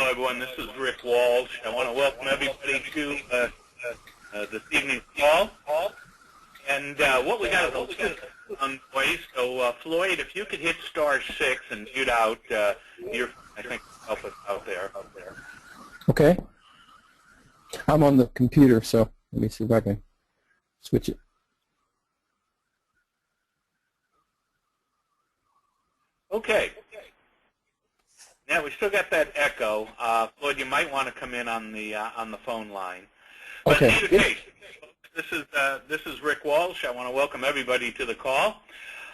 Hello, everyone. This is Rick Walsh. I want to welcome everybody to this evening's call. And what we got is a little on voice. So, Floyd, if you could hit *6 and mute out your, I think, help us out there. Okay. I'm on the computer, so let me see if I can switch it. Okay. Now we still got that echo. Floyd, you might want to come in on the phone line. But Okay. in either case, this is Rick Walsh. I want to welcome everybody to the call.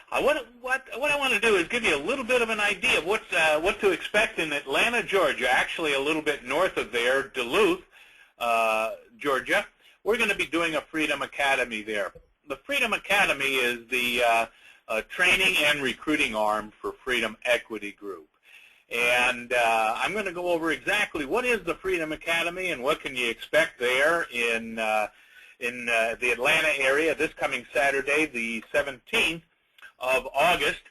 What I want to do is give you a little bit of an idea of what to expect in Atlanta, Georgia. Actually, a little bit north of there, Duluth, Georgia. We're going to be doing a Freedom Academy there. The Freedom Academy is the training and recruiting arm for Freedom Equity Group. And I'm going to go over exactly what is the Freedom Academy and what can you expect there in the Atlanta area this coming Saturday, the 17th of August,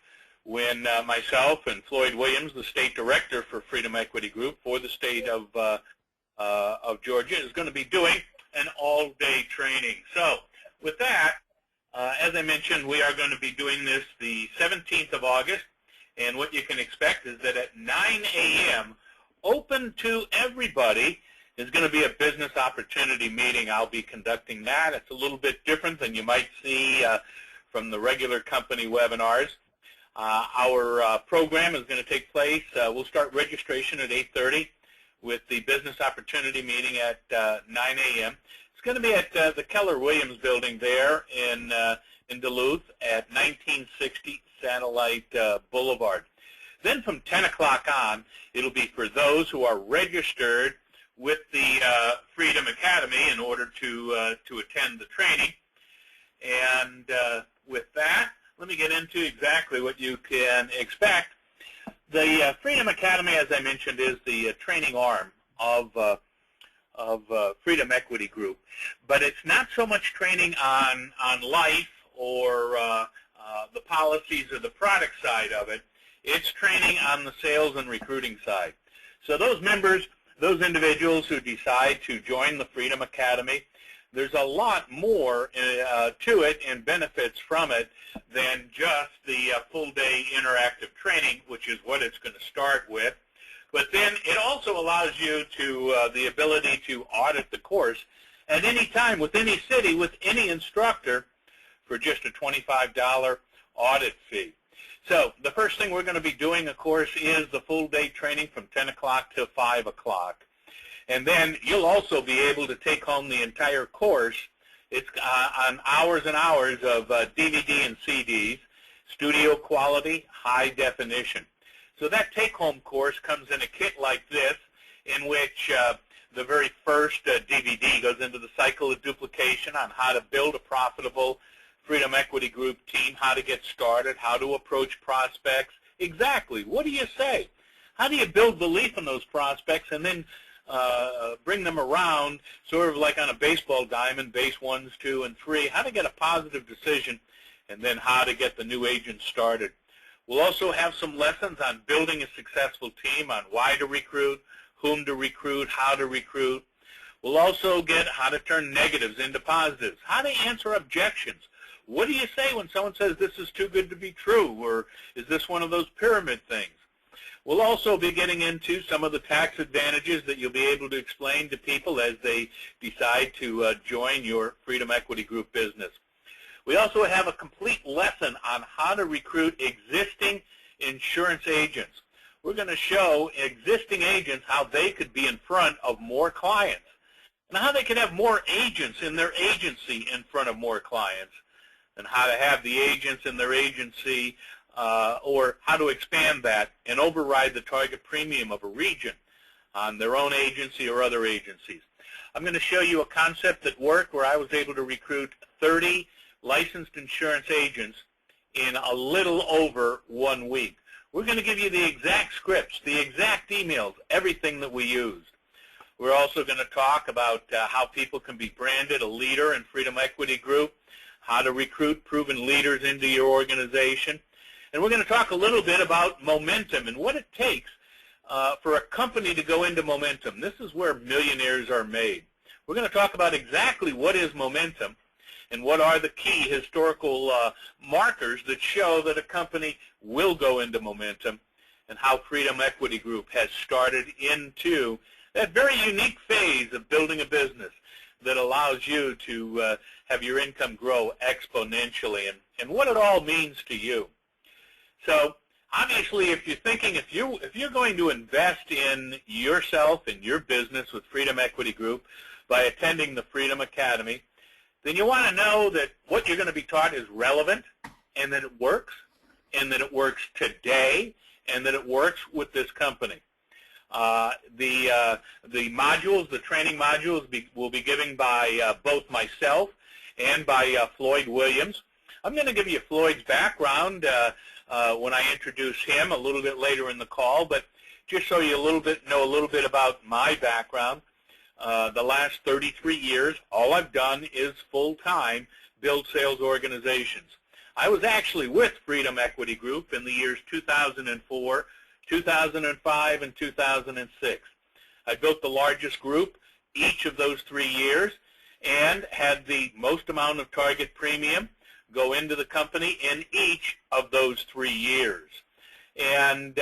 when myself and Floyd Williams, the state director for Freedom Equity Group for the state of Georgia, is going to be doing an all-day training. So with that, as I mentioned, we are going to be doing this the 17th of August. And what you can expect is that at 9 a.m., open to everybody, is going to be a business opportunity meeting. I'll be conducting that. It's a little bit different than you might see from the regular company webinars. Our program is going to take place. We'll start registration at 8:30 with the business opportunity meeting at 9 a.m. It's going to be at the Keller Williams building there in Duluth at 1960 Satellite Boulevard. Then from 10 o'clock on, it'll be for those who are registered with the Freedom Academy in order to attend the training. And with that, let me get into exactly what you can expect. The Freedom Academy, as I mentioned, is the training arm of Freedom Equity Group. But it's not so much training on life or the policies or the product side of it. It's training on the sales and recruiting side. So those members, those individuals who decide to join the Freedom Academy, there's a lot more to it and benefits from it than just the full-day interactive training, which is what it's going to start with. But then it also allows you to the ability to audit the course at any time with any city, with any instructor, for just a $25 audit fee. So the first thing we're going to be doing, of course, is the full-day training from 10 o'clock to 5 o'clock. And then you'll also be able to take home the entire course. It's on hours and hours of DVD and CDs, studio quality, high definition. So that take-home course comes in a kit like this, in which the very first DVD goes into the cycle of duplication on how to build a profitable Freedom Equity Group team, how to get started, how to approach prospects. Exactly. What do you say? How do you build belief in those prospects and then bring them around sort of like on a baseball diamond, base 1, 2, and 3, how to get a positive decision, and then how to get the new agent started. We'll also have some lessons on building a successful team, on why to recruit, whom to recruit, how to recruit. We'll also get how to turn negatives into positives, how to answer objections. What do you say when someone says this is too good to be true, or is this one of those pyramid things? We'll also be getting into some of the tax advantages that you'll be able to explain to people as they decide to join your Freedom Equity Group business. We also have a complete lesson on how to recruit existing insurance agents. We're going to show existing agents how they could be in front of more clients and how they could have more agents in their agency in front of more clients, and how to have the agents in their agency or how to expand that and override the target premium of a region on their own agency or other agencies. I'm going to show you a concept that worked where I was able to recruit 30 licensed insurance agents in a little over 1 week. We're going to give you the exact scripts, the exact emails, everything that we used. We're also going to talk about how people can be branded a leader in Freedom Equity Group, how to recruit proven leaders into your organization. And we're going to talk a little bit about momentum and what it takes for a company to go into momentum. This is where millionaires are made. We're going to talk about exactly what is momentum and what are the key historical markers that show that a company will go into momentum, and how Freedom Equity Group has started into that very unique phase of building a business that allows you to have your income grow exponentially, and what it all means to you. So obviously, if you're thinking, if you're going to invest in yourself and your business with Freedom Equity Group by attending the Freedom Academy, then you want to know that what you're going to be taught is relevant, and that it works today, and that it works with this company. The modules, the training modules, will be given by both myself and by Floyd Williams. I'm going to give you Floyd's background when I introduce him a little bit later in the call, but just so you know a little bit about my background. The last 33 years, all I've done is full-time build sales organizations. I was actually with Freedom Equity Group in the years 2004, 2005, and 2006. I built the largest group each of those 3 years and had the most amount of target premium go into the company in each of those 3 years. And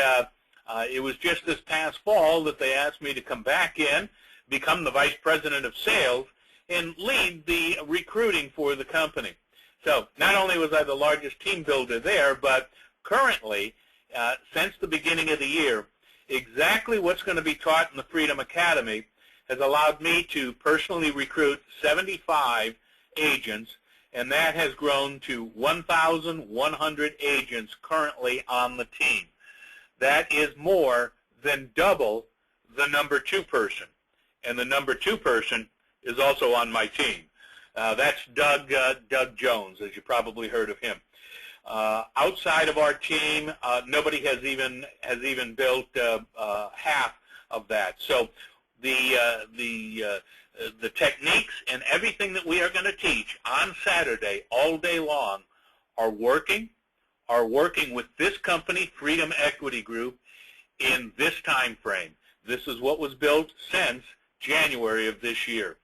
it was just this past fall that they asked me to come back in, become the Vice President of Sales, and lead the recruiting for the company. So not only was I the largest team builder there, but currently, since the beginning of the year, exactly what's going to be taught in the Freedom Academy has allowed me to personally recruit 75 agents, and that has grown to 1,100 agents currently on the team. That is more than double the number 2 person. And the number 2 person is also on my team. That's Doug Jones, as you probably heard of him. Outside of our team, nobody has even built half of that. So the techniques and everything that we are going to teach on Saturday all day long are working with this company, Freedom Equity Group, in this time frame. This is what was built since January of this year.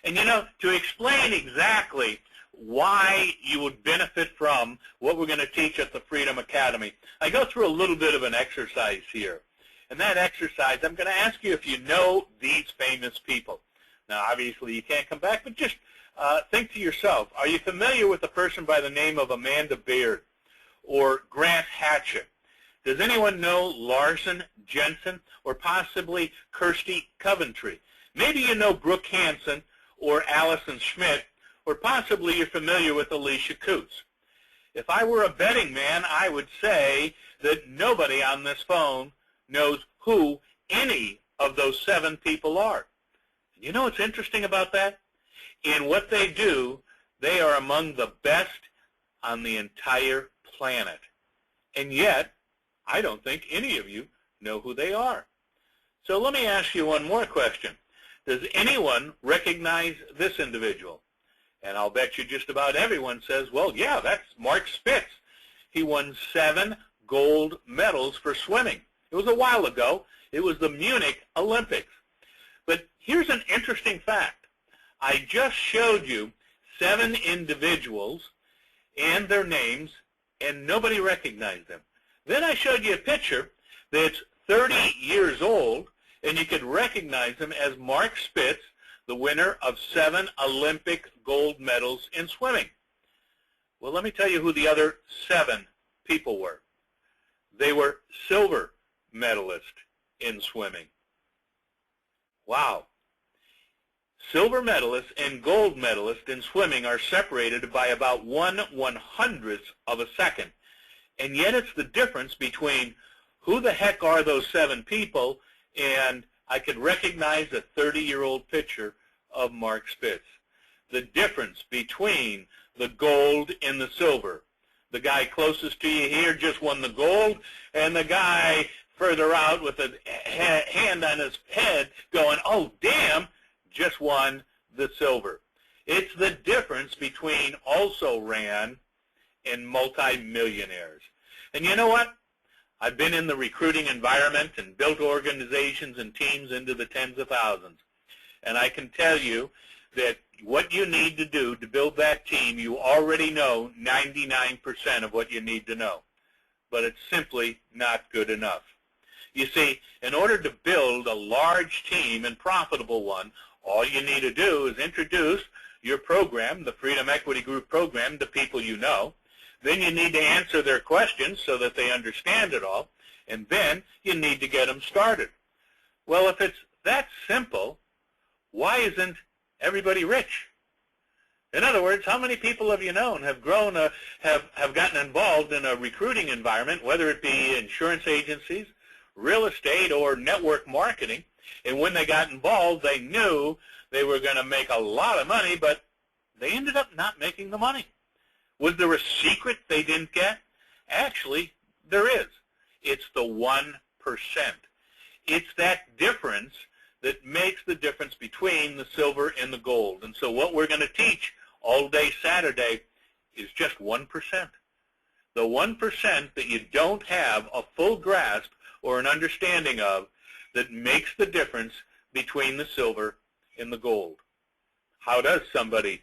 And you know, to explain exactly why you would benefit from what we're going to teach at the Freedom Academy, I go through a little bit of an exercise here. And that exercise, I'm going to ask you if you know these famous people. Now, obviously, you can't come back, but just think to yourself, are you familiar with a person by the name of Amanda Beard or Grant Hatchett? Does anyone know Larson Jensen or possibly Kirsty Coventry? Maybe you know Brooke Hansen or Allison Schmidt, or possibly you're familiar with Alicia Coutts. If I were a betting man, I would say that nobody on this phone knows who any of those 7 people are. You know what's interesting about that? In what they do, they are among the best on the entire planet. And yet, I don't think any of you know who they are. So let me ask you one more question. Does anyone recognize this individual? And I'll bet you just about everyone says, well, yeah, that's Mark Spitz. He won 7 gold medals for swimming. It was a while ago. It was the Munich Olympics. But here's an interesting fact. I just showed you 7 individuals and their names, and nobody recognized them. Then I showed you a picture that's 30 years old, and you could recognize him as Mark Spitz, the winner of 7 Olympic gold medals in swimming. Well, let me tell you who the other 7 people were. They were silver medalists in swimming. Wow. Silver medalists and gold medalists in swimming are separated by about 1/100th of a second. And yet it's the difference between who the heck are those 7 people and I could recognize a 30-year-old picture of Mark Spitz. The difference between the gold and the silver. The guy closest to you here just won the gold, and the guy further out with a hand on his head going, oh, damn, just won the silver. It's the difference between also ran and multimillionaires. And you know what? I've been in the recruiting environment and built organizations and teams into the tens of thousands. And I can tell you that what you need to do to build that team, you already know 99% of what you need to know. But it's simply not good enough. You see, in order to build a large team and profitable one, all you need to do is introduce your program, the Freedom Equity Group program, to people you know. Then you need to answer their questions so that they understand it all. And then you need to get them started. Well, if it's that simple, why isn't everybody rich? In other words, how many people have you known have grown, have gotten involved in a recruiting environment, whether it be insurance agencies, real estate, or network marketing, and when they got involved, they knew they were going to make a lot of money, but they ended up not making the money. Was there a secret they didn't get? Actually, there is. It's the 1%. It's that difference that makes the difference between the silver and the gold. And so what we're going to teach all day Saturday is just 1%. The 1% that you don't have a full grasp or an understanding of that makes the difference between the silver and the gold. How does somebody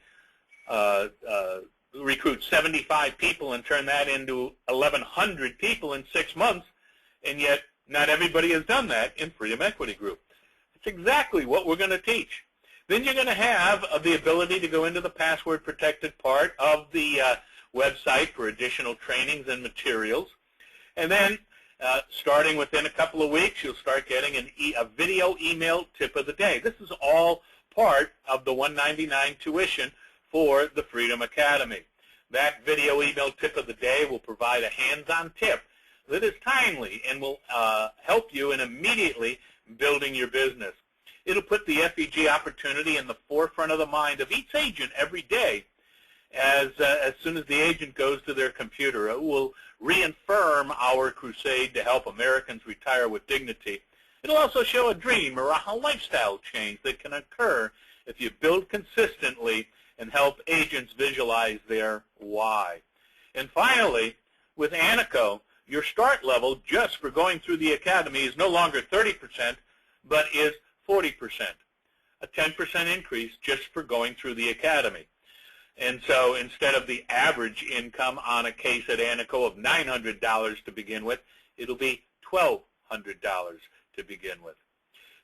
recruit 75 people and turn that into 1,100 people in 6 months, and yet not everybody has done that in Freedom Equity Group? It's exactly what we're going to teach. Then you're going to have the ability to go into the password-protected part of the website for additional trainings and materials. And then, starting within a couple of weeks, you'll start getting a video email tip of the day. This is all part of the $199 tuition for the Freedom Academy. That video email tip of the day will provide a hands-on tip that is timely and will help you in immediately building your business. It'll put the FEG opportunity in the forefront of the mind of each agent every day. As soon as the agent goes to their computer, it will reaffirm our crusade to help Americans retire with dignity. It'll also show a dream or a lifestyle change that can occur if you build consistently and help agents visualize their why. And finally, with Anico, your start level just for going through the academy is no longer 30%, but is 40%, a 10% increase just for going through the academy. And so instead of the average income on a case at Anico of $900 to begin with, it'll be $1,200 to begin with.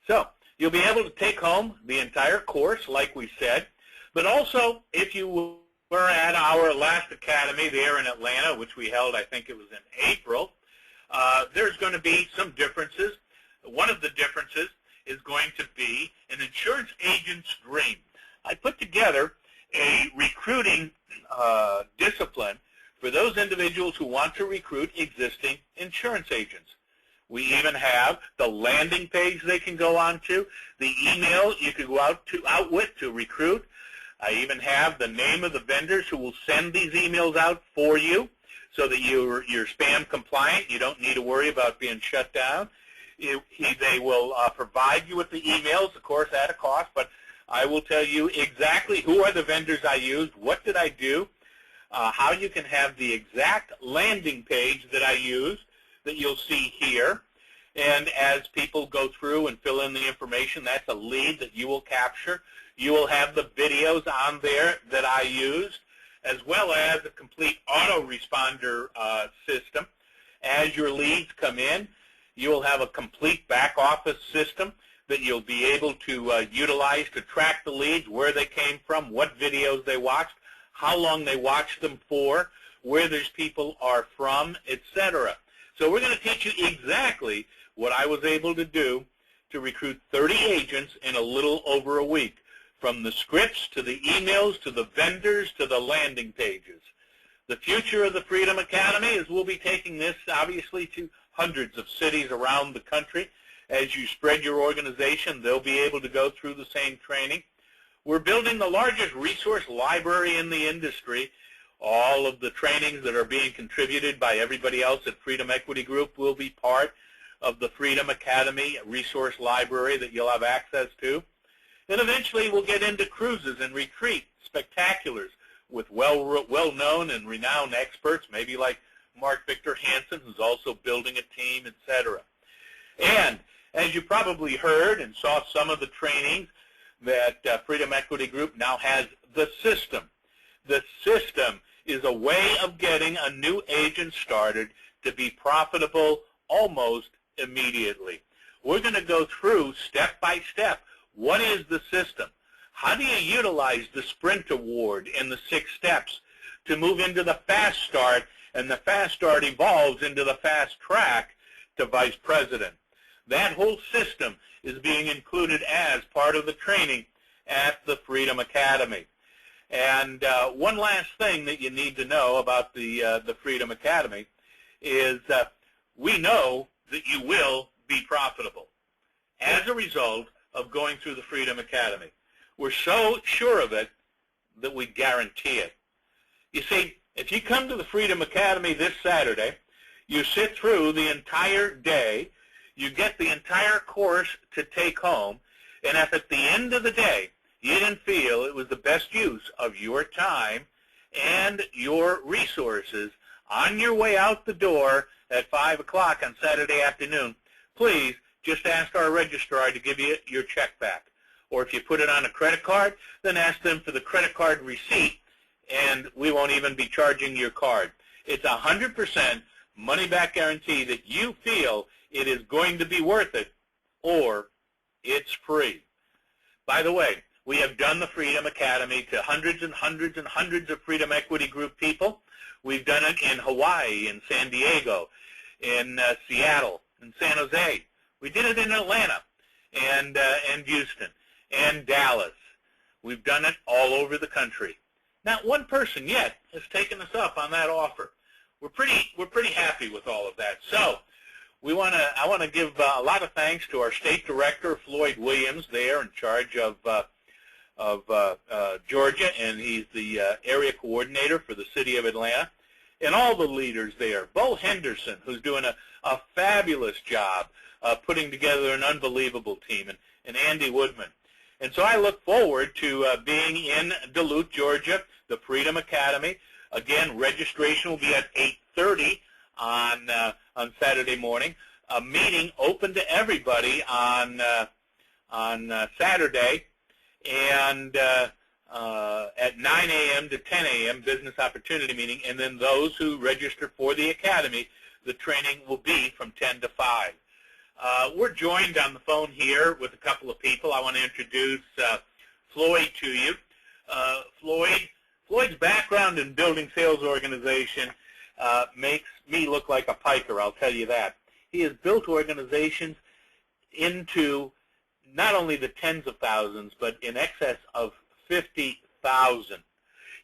So you'll be able to take home the entire course, like we said, but also if you were at our last academy there in Atlanta, which we held, I think it was in April, there's going to be some differences. One of the differences is going to be an insurance agent's dream. I put together a recruiting discipline for those individuals who want to recruit existing insurance agents. We even have the landing page they can go on to, the email you can go out with to recruit. I even have the name of the vendors who will send these emails out for you so that you're spam compliant. You don't need to worry about being shut down. They will provide you with the emails, of course, at a cost, but I will tell you exactly who are the vendors I used, what did I do, how you can have the exact landing page that I used that you'll see here. And as people go through and fill in the information, that's a lead that you will capture. You will have the videos on there that I used, as well as a complete autoresponder system. As your leads come in, you will have a complete back office system that you'll be able to utilize to track the leads, where they came from, what videos they watched, how long they watched them for, where these people are from, etc. So we're going to teach you exactly what I was able to do to recruit 30 agents in a little over a week, from the scripts to the emails to the vendors to the landing pages. The future of the Freedom Academy is we'll be taking this, obviously, to hundreds of cities around the country. As you spread your organization, they'll be able to go through the same training. We're building the largest resource library in the industry. All of the trainings that are being contributed by everybody else at Freedom Equity Group will be part of the Freedom Academy resource library that you'll have access to. And eventually we'll get into cruises and retreat spectaculars with well-known and renowned experts, maybe like Mark Victor Hansen, who's also building a team, etc. And as you probably heard and saw some of the trainings, that Freedom Equity Group now has the system. The system is a way of getting a new agent started to be profitable almost immediately. We're going to go through step by step. What is the system? How do you utilize the Sprint Award and the 6 steps to move into the Fast Start, and the Fast Start evolves into the Fast Track to Vice President? That whole system is being included as part of the training at the Freedom Academy. And one last thing that you need to know about the Freedom Academy is we know that you will be profitable as a result of going through the Freedom Academy. We're so sure of it that we guarantee it. You see, if you come to the Freedom Academy this Saturday, you sit through the entire day, you get the entire course to take home, and if at the end of the day you didn't feel it was the best use of your time and your resources on your way out the door at 5 o'clock on Saturday afternoon, please just ask our registrar to give you your check back. Or if you put it on a credit card, then ask them for the credit card receipt, and we won't even be charging your card. It's 100% money-back guarantee that you feel it is going to be worth it, or it's free. By the way, we have done the Freedom Academy to hundreds and hundreds and hundreds of Freedom Equity Group people. We've done it in Hawaii, in San Diego, in Seattle, in San Jose. We did it in Atlanta and Houston and Dallas. We've done it all over the country. Not one person yet has taken us up on that offer. We're pretty happy with all of that. So I want to give a lot of thanks to our state director, Floyd Williams, there in charge of Georgia, and he's the area coordinator for the city of Atlanta, and all the leaders there. Bo Henderson, who's doing a fabulous job putting together an unbelievable team, and Andy Woodman. And so I look forward to being in Duluth, Georgia, the Freedom Academy. Again, registration will be at 8:30 on Saturday morning. A meeting open to everybody on Saturday, and at 9 a.m. to 10 a.m. business opportunity meeting, and then those who register for the academy, the training will be from 10 to 5. We're joined on the phone here with a couple of people. I want to introduce Floyd to you. Floyd's background in building sales organization makes me look like a piker, I'll tell you that. He has built organizations into not only the tens of thousands, but in excess of 50,000.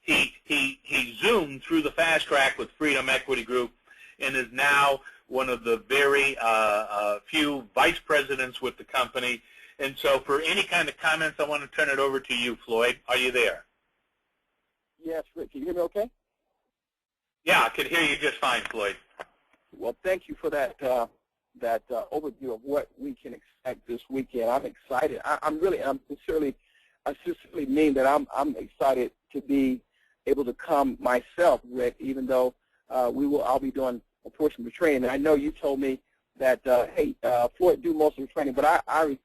He zoomed through the fast track with Freedom Equity Group and is now one of the very few vice presidents with the company. And so for any kind of comments, I want to turn it over to you, Floyd. Are you there? Yes, Rick. Can you hear me okay? Yeah, I can hear you just fine, Floyd. Well, thank you for that overview of what we can expect this weekend. I'm excited. I sincerely mean that I'm excited to be able to come myself, Rick, even though I'll be doing a portion of the training. And I know you told me that, hey, Floyd, do most of the training, but I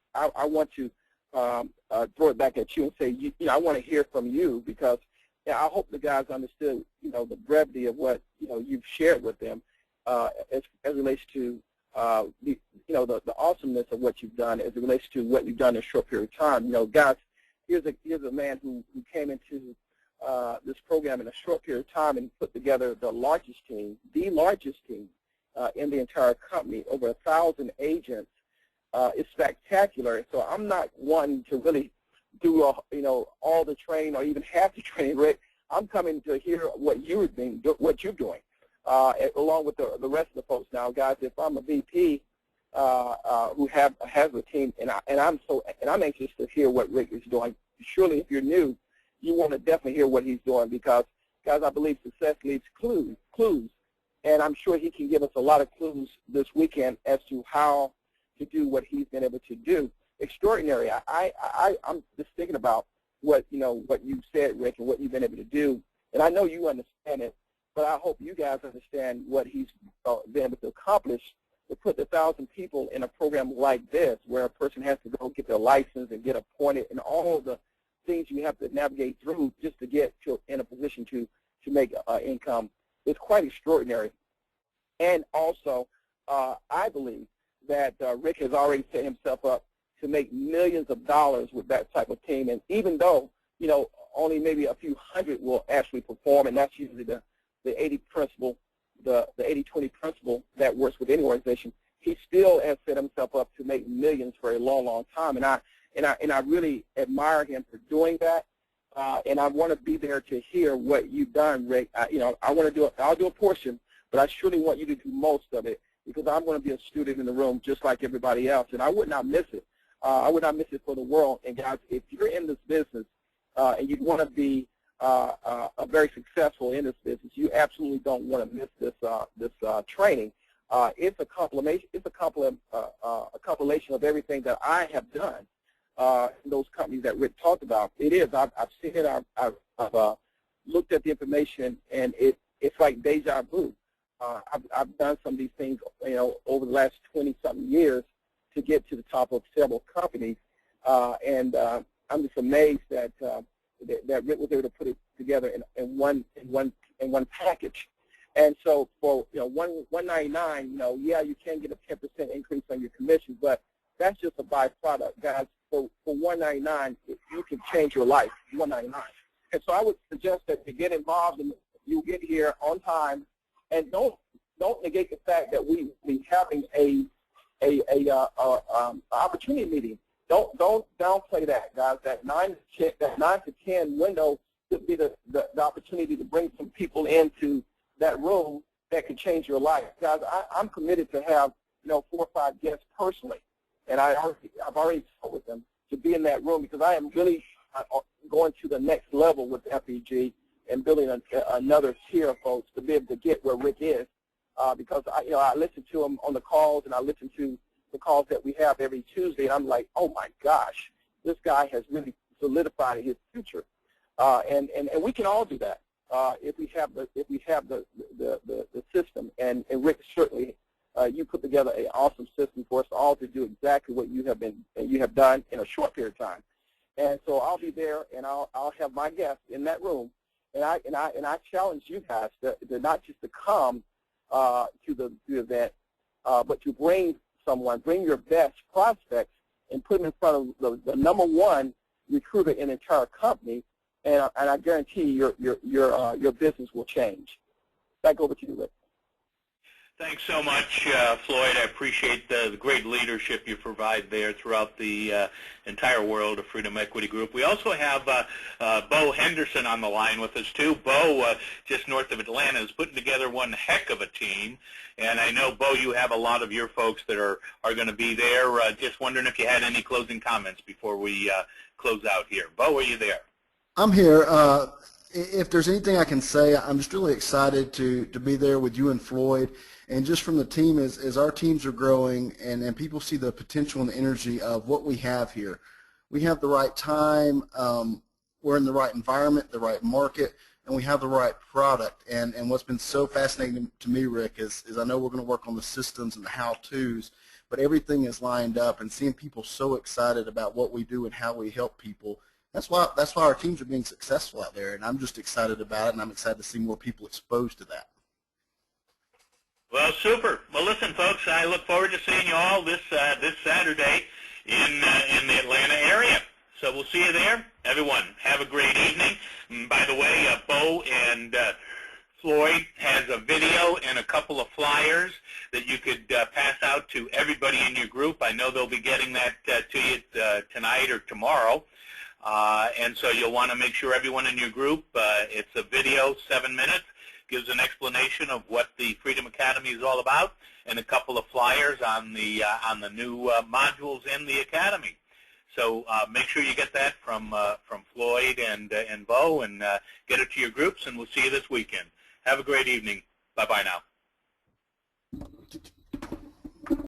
want to throw it back at you and say, I want to hear from you, because I hope the guys understood, the brevity of what, you've shared with them as it relates to, the awesomeness of what you've done as it relates to what you've done in a short period of time. Guys, here's a man who came into this program in a short period of time and put together the largest team in the entire company, over 1,000 agents. It's spectacular. So I'm not wanting to really do all the training or even half the training, Rick. I'm coming to hear what you're doing, along with the rest of the folks. Now, guys, if I'm a VP who has a team, and I'm anxious to hear what Rick is doing. Surely, if you're new, you want to definitely hear what he's doing, because, guys, I believe success leaves clues, and I'm sure he can give us a lot of clues this weekend as to how to do what he's been able to do. Extraordinary. I'm just thinking about what you've said, Rick, and what you've been able to do, and I know you understand it. but I hope you guys understand what he's been able to accomplish to put 1,000 people in a program like this, where a person has to go get their license and get appointed and all the things you have to navigate through just to get in a position to make income. It's quite extraordinary. And also, I believe that Rick has already set himself up to make millions of dollars with that type of team. And even though, you know, only maybe a few hundred will actually perform, and that's usually the 80 principle, the 80-20 principle that works with any organization, he still has set himself up to make millions for a long, long time. And I really admire him for doing that. And I want to be there to hear what you've done, Rick. You know, I'll do a portion, but I surely want you to do most of it, because I'm going to be a student in the room just like everybody else, and I would not miss it. I would not miss it for the world. And guys, if you're in this business and you want to be very successful in this business, you absolutely don't want to miss this training. It's a compilation. It's a compilation of everything that I have done in those companies that Rick talked about. It is. I've seen it. I've looked at the information, and it's like deja vu. I've done some of these things, you know, over the last 20-something years to get to the top of several companies, and I'm just amazed that that Rick was able to put it together in one package. And so for $199, you know, yeah, you can get a 10% increase on your commission, but that's just a byproduct, guys. For $199, you can change your life. $199, and so I would suggest that you get involved and you get here on time. And don't negate the fact that we having a opportunity meeting. Don't downplay that, guys. That 9 to 10 window could be the opportunity to bring some people into that room that can change your life, guys. I'm committed to have 4 or 5 guests personally, and I've already talked with them to be in that room, because I am really going to the next level with FEG and building another tier of folks to be able to get where Rick is, because I listen to him on the calls, and I listen to the calls that we have every Tuesday, and I'm like, oh my gosh, this guy has really solidified his future, and we can all do that if we have the system, and Rick, certainly you put together an awesome system for us all to do exactly what you have done in a short period of time, and so I'll be there, and I'll have my guests in that room. And I challenge you guys to not just to come to the event, but to bring your best prospects, and put them in front of the #1 recruiter in the entire company, and I guarantee your business will change. Back over to you, Rick. Thanks so much, Floyd. I appreciate the great leadership you provide there throughout the entire world of Freedom Equity Group. We also have Bo Henderson on the line with us, too. Bo, just north of Atlanta, is putting together one heck of a team. And I know, Bo, you have a lot of your folks that are going to be there. Just wondering if you had any closing comments before we close out here. Bo, are you there? I'm here. If there's anything I can say, I'm just really excited to be there with you and Floyd. And just from the team, as our teams are growing and people see the potential and the energy of what we have here. We have the right time, we're in the right environment, the right market, and we have the right product. And what's been so fascinating to me, Rick, is I know we're going to work on the systems and the how-tos, but everything is lined up, and seeing people so excited about what we do and how we help people. That's why our teams are being successful out there, and I'm just excited about it, and I'm excited to see more people exposed to that. Well, super. Well, listen, folks, I look forward to seeing you all this Saturday in the Atlanta area. So we'll see you there. Everyone, have a great evening. And by the way, Bo and Floyd has a video and a couple of flyers that you could pass out to everybody in your group. I know they'll be getting that to you tonight or tomorrow. And so you'll want to make sure everyone in your group, it's a video, 7 minutes, gives an explanation of what the Freedom Academy is all about, and a couple of flyers on the new modules in the Academy. So make sure you get that from Floyd and Bo, and get it to your groups, and we'll see you this weekend. Have a great evening. Bye-bye now.